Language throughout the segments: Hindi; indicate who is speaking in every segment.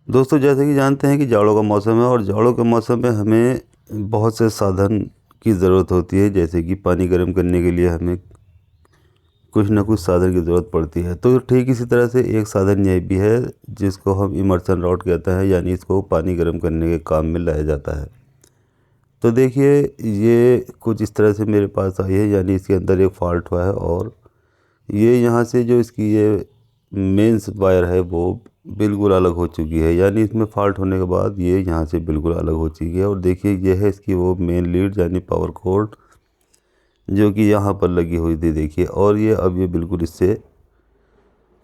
Speaker 1: दोस्तों, जैसे कि जानते हैं कि जाड़ों का मौसम है और जाड़ों के मौसम में हमें बहुत से साधन की ज़रूरत होती है। जैसे कि पानी गर्म करने के लिए हमें कुछ ना कुछ साधन की ज़रूरत पड़ती है। तो ठीक इसी तरह से एक साधन यह भी है जिसको हम इमर्सन रॉड कहते हैं, यानी इसको पानी गर्म करने के काम में लाया जाता है। तो देखिए, ये कुछ इस तरह से मेरे पास आई है, यानी इसके अंदर एक फ़ॉल्ट हुआ है और ये यहाँ से जो इसकी ये मेंस वायर है वो बिल्कुल अलग हो चुकी है। यानी इसमें फ़ॉल्ट होने के बाद ये यहाँ से बिल्कुल अलग हो चुकी है। और देखिए, ये है इसकी वो मेन लीड यानी पावर कोड जो कि यहाँ पर लगी हुई थी, देखिए। और ये अब ये बिल्कुल इससे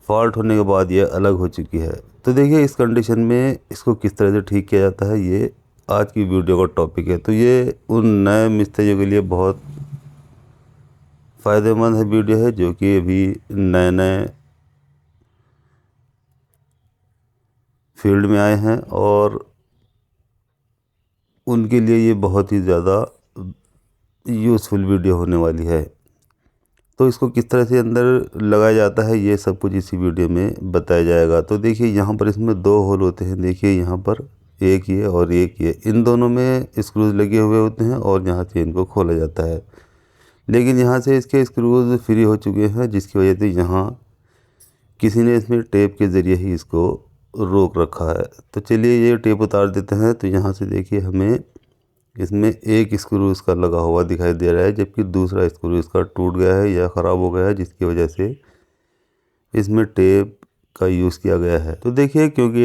Speaker 1: फ़ॉल्ट होने के बाद ये अलग हो चुकी है। तो देखिए, इस कंडीशन में इसको किस तरह से ठीक किया जाता है, ये आज की वीडियो का टॉपिक है। तो ये उन नए मिस्त्रियों के लिए बहुत फ़ायदेमंद है वीडियो है, जो कि अभी नए नए फील्ड में आए हैं और उनके लिए ये बहुत ही ज़्यादा यूज़फुल वीडियो होने वाली है। तो इसको किस तरह से अंदर लगाया जाता है ये सब कुछ इसी वीडियो में बताया जाएगा। तो देखिए, यहाँ पर इसमें दो होल होते हैं, देखिए यहाँ पर एक ये और एक ये, इन दोनों में स्क्रूज लगे हुए होते हैं और यहाँ से इनको खोला जाता है। लेकिन यहाँ से इसके स्क्रूज फ्री हो चुके हैं, जिसकी वजह से यहाँ किसी ने इसमें टेप के ज़रिए ही इसको रोक रखा है। तो चलिए ये टेप उतार देते हैं। तो यहाँ से देखिए, हमें इसमें एक स्क्रू इसका लगा हुआ दिखाई दे रहा है, जबकि दूसरा स्क्रू इसका टूट गया है या ख़राब हो गया है, जिसकी वजह से इसमें टेप का यूज़ किया गया है। तो देखिए, क्योंकि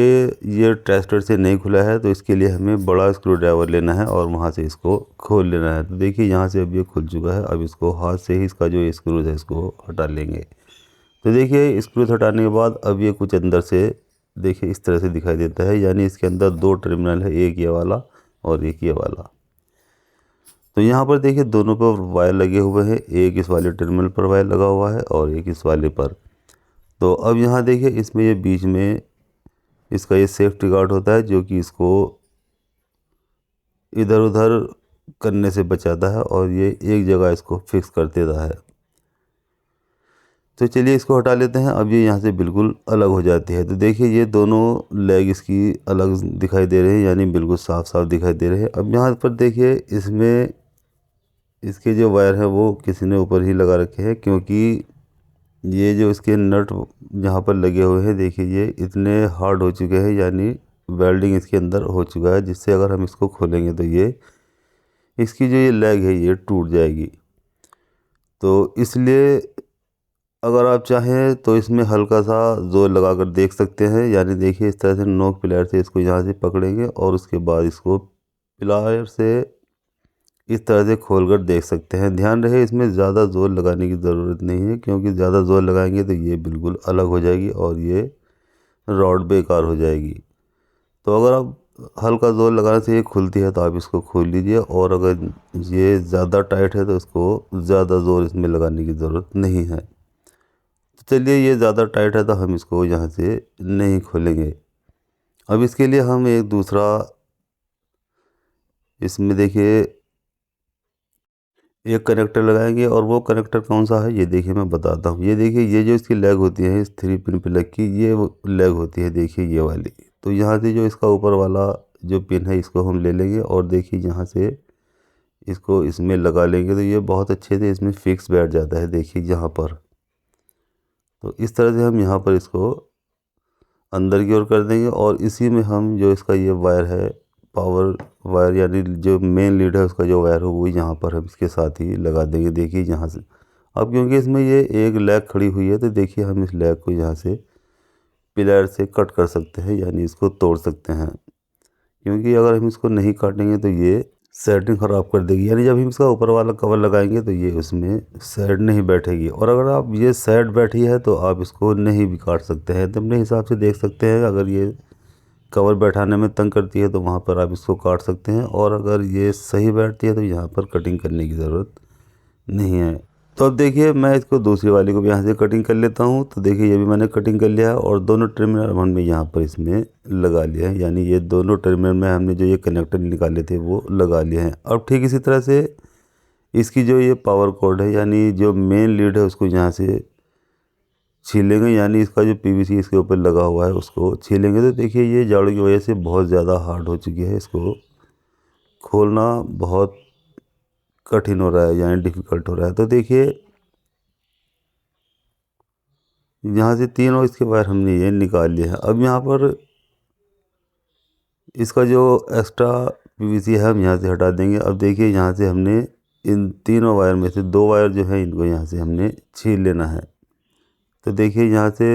Speaker 1: ये टेस्टर से नहीं खुला है तो इसके लिए हमें बड़ा स्क्रू ड्राइवर लेना है और वहाँ से इसको खोल लेना है। तो देखिए, यहाँ से अब ये खुल चुका है। अब इसको हाथ से ही इसका जो स्क्रू है इसको हटा लेंगे। तो देखिए, स्क्रू हटाने के बाद अब ये कुछ अंदर से देखिए इस तरह से दिखाई देता है, यानी इसके अंदर दो टर्मिनल है, एक ये वाला और एक ये वाला। तो यहाँ पर देखिए, दोनों पर वायर लगे हुए हैं, एक इस वाले टर्मिनल पर वायर लगा हुआ है और एक इस वाले पर। तो अब यहाँ देखिए, इसमें ये बीच में इसका ये सेफ्टी गार्ड होता है, जो कि इसको इधर उधर करने से बचाता है और ये एक जगह इसको फिक्स कर देता है। तो चलिए इसको हटा लेते हैं। अब ये यहाँ से बिल्कुल अलग हो जाती है। तो देखिए, ये दोनों लेग इसकी अलग दिखाई दे रहे हैं, यानी बिल्कुल साफ साफ दिखाई दे रहे हैं। अब यहाँ पर देखिए, इसमें इसके जो वायर हैं वो किसी ने ऊपर ही लगा रखे हैं, क्योंकि ये जो इसके नट यहाँ पर लगे हुए हैं, देखिए ये इतने हार्ड हो चुके हैं, यानी वेल्डिंग इसके अंदर हो चुका है, जिससे अगर हम इसको खोलेंगे तो ये इसकी जो ये लेग है ये टूट जाएगी। तो इसलिए अगर आप चाहें तो इसमें हल्का सा जोर लगा कर देख सकते हैं, यानी देखिए इस तरह से नोक प्लायर से इसको यहाँ से पकड़ेंगे और उसके बाद इसको प्लायर से इस तरह से खोल कर देख सकते हैं। ध्यान रहे, इसमें ज़्यादा ज़ोर लगाने की ज़रूरत नहीं है, क्योंकि ज़्यादा ज़ोर लगाएंगे तो ये बिल्कुल अलग हो जाएगी और ये रॉड बेकार हो जाएगी। तो अगर आप हल्का ज़ोर लगाने से ये खुलती है तो आप इसको खोल लीजिए, और अगर ये ज़्यादा टाइट है तो इसको ज़्यादा ज़ोर इसमें लगाने की ज़रूरत नहीं है। तो चलिए, ये ज़्यादा टाइट है तो हम इसको यहाँ से नहीं खोलेंगे। अब इसके लिए हम एक दूसरा इसमें देखिए एक कनेक्टर लगाएंगे, और वो कनेक्टर कौन सा है ये देखिए मैं बताता हूँ। ये देखिए, ये जो इसकी लेग होती है इस 3 पिन प्लग की, ये वो लेग होती है, देखिए ये वाली। तो यहाँ से जो इसका ऊपर वाला जो पिन है इसको हम ले लेंगे और देखिए यहाँ से इसको इसमें लगा लेंगे, तो ये बहुत अच्छे से इसमें फिक्स बैठ जाता है, देखिए यहाँ पर। तो इस तरह से हम यहाँ पर इसको अंदर की ओर कर देंगे, और इसी में हम जो इसका ये वायर है पावर वायर, यानी जो मेन लीड है उसका जो वायर हो वो यहाँ पर हम इसके साथ ही लगा देंगे, देखिए यहाँ से। अब क्योंकि इसमें ये एक लेग खड़ी हुई है तो देखिए हम इस लेग को यहाँ से पिलर से कट कर सकते हैं, यानी इसको तोड़ सकते हैं, क्योंकि अगर हम इसको नहीं काटेंगे तो ये सेटिंग ख़राब कर देगी। यानी जब हम इसका ऊपर वाला कवर लगाएंगे तो ये उसमें सेट नहीं बैठेगी, और अगर आप ये सेट बैठी है तो आप इसको नहीं भी काट सकते हैं। तो अपने हिसाब से देख सकते हैं, अगर ये कवर बैठाने में तंग करती है तो वहाँ पर आप इसको काट सकते हैं, और अगर ये सही बैठती है तो यहाँ पर कटिंग करने की ज़रूरत नहीं है। तो अब देखिए, मैं इसको दूसरी वाली को भी यहाँ से कटिंग कर लेता हूँ। तो देखिए, ये भी मैंने कटिंग कर लिया है और दोनों टर्मिनल हमने यहाँ पर इसमें लगा लिया है, यानी ये दोनों टर्मिनल में हमने जो ये कनेक्टर निकाले थे वो लगा लिए हैं। अब ठीक इसी तरह से इसकी जो ये पावर कोड है, यानी जो मेन लीड है उसको यहाँ से छीलेंगे, यानी इसका जो पीवीसी इसके ऊपर लगा हुआ है उसको छीलेंगे, तो देखिए ये झाड़ू की वजह से बहुत ज़्यादा हार्ड हो चुकी है। इसको खोलना बहुत कठिन हो रहा है, यानी डिफ़िकल्ट हो रहा है। तो देखिए यहाँ से तीनों इसके वायर हमने ये निकाल लिए हैं। अब यहाँ पर इसका जो एक्स्ट्रा पीवीसी है हम यहाँ से हटा देंगे। अब देखिए यहाँ से हमने इन तीनों वायर में से 2 वायर जो है इनको यहाँ से हमने छील लेना है। तो देखिए यहाँ से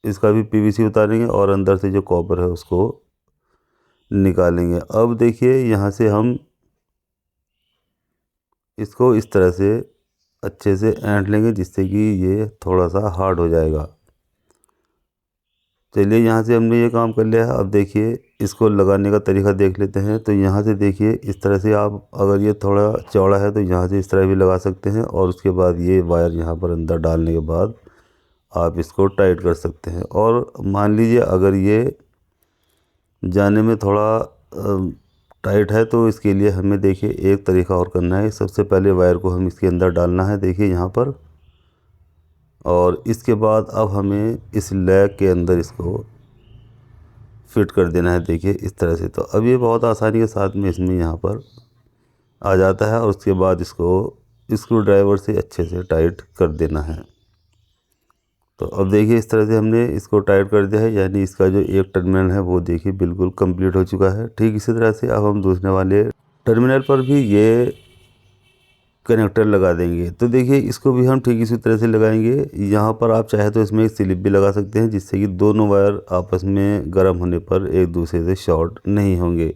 Speaker 1: इसका भी पीवीसी उतारेंगे और अंदर से जो कॉपर है उसको निकालेंगे। अब देखिए यहाँ से हम इसको इस तरह से अच्छे से ऐंठ लेंगे, जिससे कि ये थोड़ा सा हार्ड हो जाएगा। चलिए यहाँ से हमने ये काम कर लिया है। अब देखिए इसको लगाने का तरीका देख लेते हैं। तो यहाँ से देखिए इस तरह से आप, अगर ये थोड़ा चौड़ा है तो यहाँ से इस तरह भी लगा सकते हैं, और उसके बाद ये वायर यहाँ पर अंदर डालने के बाद आप इसको टाइट कर सकते हैं। और मान लीजिए अगर ये जाने में थोड़ा टाइट है, तो इसके लिए हमें देखिए एक तरीका और करना है। सबसे पहले वायर को हम इसके अंदर डालना है, देखिए यहाँ पर, और इसके बाद अब हमें इस लैग के अंदर इसको फिट कर देना है, देखिए इस तरह से। तो अब ये बहुत आसानी के साथ में इसमें यहाँ पर आ जाता है, और उसके बाद इसको स्क्रू ड्राइवर से अच्छे से टाइट कर देना है। तो अब देखिए इस तरह से हमने इसको टाइट कर दिया है, यानी इसका जो एक टर्मिनल है वो देखिए बिल्कुल कंप्लीट हो चुका है। ठीक इसी तरह से अब हम दूसरे वाले टर्मिनल पर भी ये कनेक्टर लगा देंगे। तो देखिए इसको भी हम ठीक इसी तरह से लगाएंगे। यहाँ पर आप चाहे तो इसमें एक स्लिप भी लगा सकते हैं, जिससे कि दोनों वायर आपस में गर्म होने पर एक दूसरे से शॉर्ट नहीं होंगे।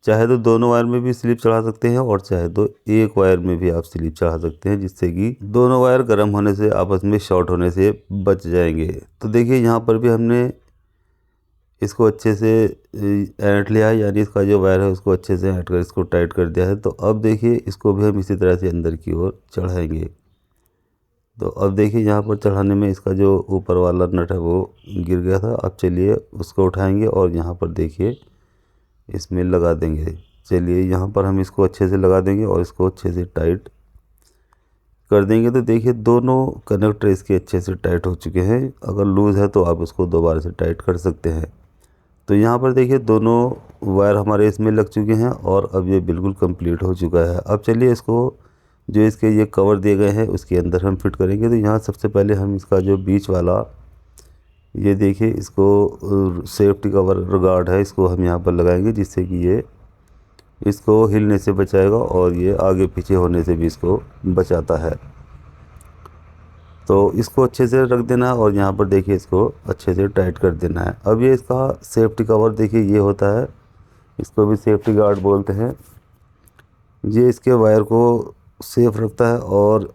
Speaker 1: चाहे तो दोनों वायर में भी स्लिप चढ़ा सकते हैं, और चाहे तो एक वायर में भी आप स्लिप चढ़ा सकते हैं, जिससे कि दोनों वायर गर्म होने से आपस में शॉर्ट होने से बच जाएंगे। तो देखिए यहाँ पर भी हमने इसको अच्छे से ऐंठ लिया है, यानी इसका जो वायर है उसको अच्छे से ऐंठ कर इसको टाइट कर दिया है। तो अब देखिए इसको भी हम इसी तरह से अंदर की ओर चढ़ाएंगे। तो अब देखिए यहाँ पर चढ़ाने में इसका जो ऊपर वाला नट है वो गिर गया था। अब चलिए उसको उठाएंगे और यहाँ पर देखिए इसमें लगा देंगे। चलिए यहाँ पर हम इसको अच्छे से लगा देंगे और इसको अच्छे से टाइट कर देंगे। तो देखिए दोनों कनेक्टर इसके अच्छे से टाइट हो चुके हैं। अगर लूज़ है तो आप उसको दोबारा से टाइट कर सकते हैं। तो यहाँ पर देखिए दोनों वायर हमारे इसमें लग चुके हैं, और अब ये बिल्कुल कंप्लीट हो चुका है। अब चलिए इसको, जो इसके ये कवर दिए गए हैं उसके अंदर हम फिट करेंगे। तो यहाँ सबसे पहले हम इसका जो बीच वाला, ये देखिए इसको सेफ्टी कवर गार्ड है, इसको हम यहाँ पर लगाएंगे, जिससे कि ये इसको हिलने से बचाएगा और ये आगे पीछे होने से भी इसको बचाता है। तो इसको अच्छे से रख देना है, और यहाँ पर देखिए इसको अच्छे से टाइट कर देना है। अब ये इसका सेफ्टी कवर देखिए ये होता है, इसको भी सेफ्टी गार्ड बोलते हैं। ये इसके वायर को सेफ रखता है, और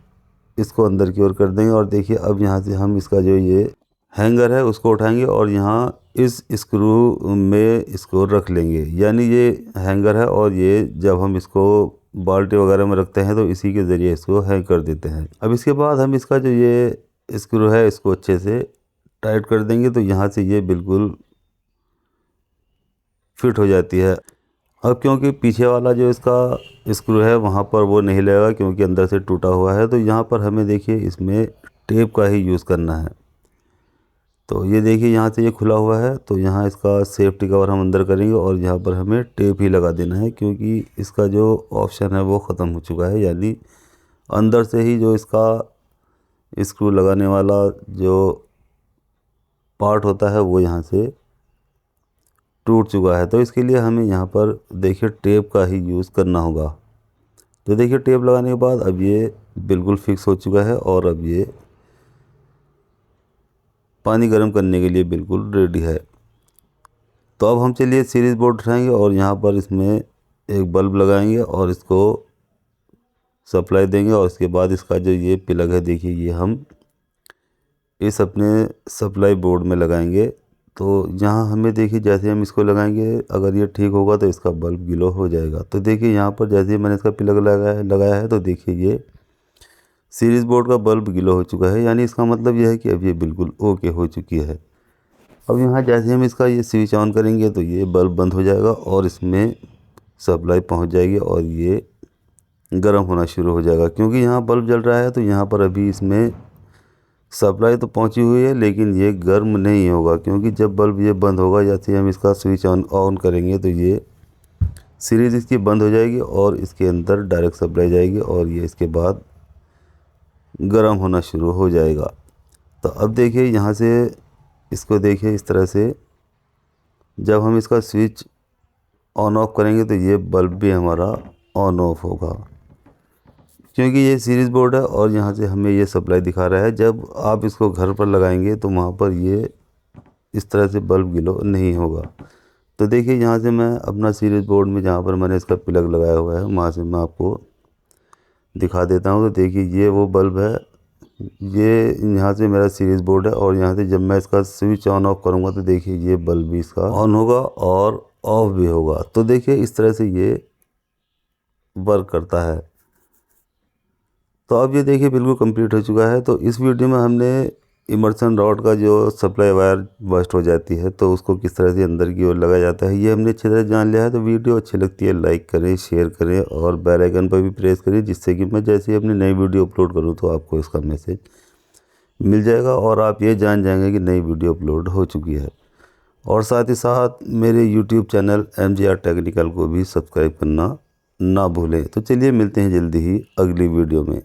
Speaker 1: इसको अंदर की ओर कर देंगे। और देखिए अब यहाँ से हम इसका जो ये हैंगर है उसको उठाएंगे और यहाँ इस स्क्रू में इसको रख लेंगे। यानी ये हैंगर है, और ये जब हम इसको बाल्टी वगैरह में रखते हैं तो इसी के ज़रिए इसको हैंग कर देते हैं। अब इसके बाद हम इसका जो ये स्क्रू है इसको अच्छे से टाइट कर देंगे। तो यहाँ से ये बिल्कुल फिट हो जाती है। अब क्योंकि पीछे वाला जो इसका स्क्रू है वहाँ पर वो नहीं लगेगा, क्योंकि अंदर से टूटा हुआ है। तो यहाँ पर हमें देखिए इसमें टेप का ही यूज़ करना है। तो ये देखिए यहाँ से ये खुला हुआ है, तो यहाँ इसका सेफ्टी कवर हम अंदर करेंगे, और यहाँ पर हमें टेप ही लगा देना है, क्योंकि इसका जो ऑप्शन है वो ख़त्म हो चुका है। यानी अंदर से ही जो इसका स्क्रू लगाने वाला जो पार्ट होता है वो यहाँ से टूट चुका है। तो इसके लिए हमें यहाँ पर देखिए टेप का ही यूज़ करना होगा। तो देखिए टेप लगाने के बाद अब ये बिल्कुल फिक्स हो चुका है, और अब ये पानी गर्म करने के लिए बिल्कुल रेडी है। तो अब हम चलिए सीरीज़ बोर्ड उठाएंगे और यहाँ पर इसमें एक बल्ब लगाएंगे और इसको सप्लाई देंगे, और इसके बाद इसका जो ये प्लग है देखिए ये हम इस अपने सप्लाई बोर्ड में लगाएंगे। तो यहाँ हमें देखिए जैसे हम इसको लगाएंगे, अगर ये ठीक होगा तो इसका बल्ब ग्लो हो जाएगा। तो देखिए यहाँ पर जैसे ही मैंने इसका प्लग लगाया है तो देखिए ये सीरीज़ बोर्ड का बल्ब ग्लो हो चुका है। यानी इसका मतलब यह है कि अब ये बिल्कुल ओके हो चुकी है। अब यहाँ जैसे हम इसका ये स्विच ऑन करेंगे तो ये बल्ब बंद हो जाएगा और इसमें सप्लाई पहुँच जाएगी, और ये गर्म होना शुरू हो जाएगा। क्योंकि यहाँ बल्ब जल रहा है तो यहाँ पर अभी इसमें सप्लाई तो पहुंची हुई है, लेकिन ये गर्म नहीं होगा, क्योंकि जब बल्ब ये बंद होगा जैसे हम इसका स्विच ऑन करेंगे तो ये सीरीज़ इसकी बंद हो जाएगी और इसके अंदर डायरेक्ट सप्लाई जाएगी और ये इसके बाद गर्म होना शुरू हो जाएगा। तो अब देखिए यहाँ से इसको देखिए इस तरह से जब हम इसका स्विच ऑन ऑफ करेंगे तो ये बल्ब भी हमारा ऑन ऑफ होगा, क्योंकि ये सीरीज़ बोर्ड है और यहाँ से हमें ये सप्लाई दिखा रहा है। जब आप इसको घर पर लगाएंगे तो वहाँ पर ये इस तरह से बल्ब ग्लो नहीं होगा। तो देखिए यहाँ से मैं अपना सीरीज़ बोर्ड में जहाँ पर मैंने इसका प्लग लगाया हुआ है वहाँ से मैं आपको दिखा देता हूँ। तो देखिए ये वो बल्ब है, ये यहाँ से मेरा सीरीज़ बोर्ड है और यहाँ से जब मैं इसका स्विच ऑन ऑफ करूँगा तो देखिए ये बल्ब भी इसका ऑन होगा और ऑफ भी होगा। तो देखिए इस तरह से ये वर्क करता है। तो अब ये देखिए बिल्कुल कंप्लीट हो चुका है। तो इस वीडियो में हमने इमर्सन रॉड का जो सप्लाई वायर बस्ट हो जाती है तो उसको किस तरह से अंदर की ओर लगाया जाता है ये हमने अच्छी तरह जान लिया है। तो वीडियो अच्छी लगती है लाइक करें, शेयर करें और बेल आइकन पर भी प्रेस करें, जिससे कि मैं जैसे ही अपनी नई वीडियो अपलोड करूं तो आपको इसका मैसेज मिल जाएगा और आप ये जान जाएंगे कि नई वीडियो अपलोड हो चुकी है। और साथ ही साथ मेरे यूट्यूब चैनल MGR टेक्निकल को भी सब्सक्राइब करना ना भूलें। तो चलिए मिलते हैं जल्दी ही अगली वीडियो में।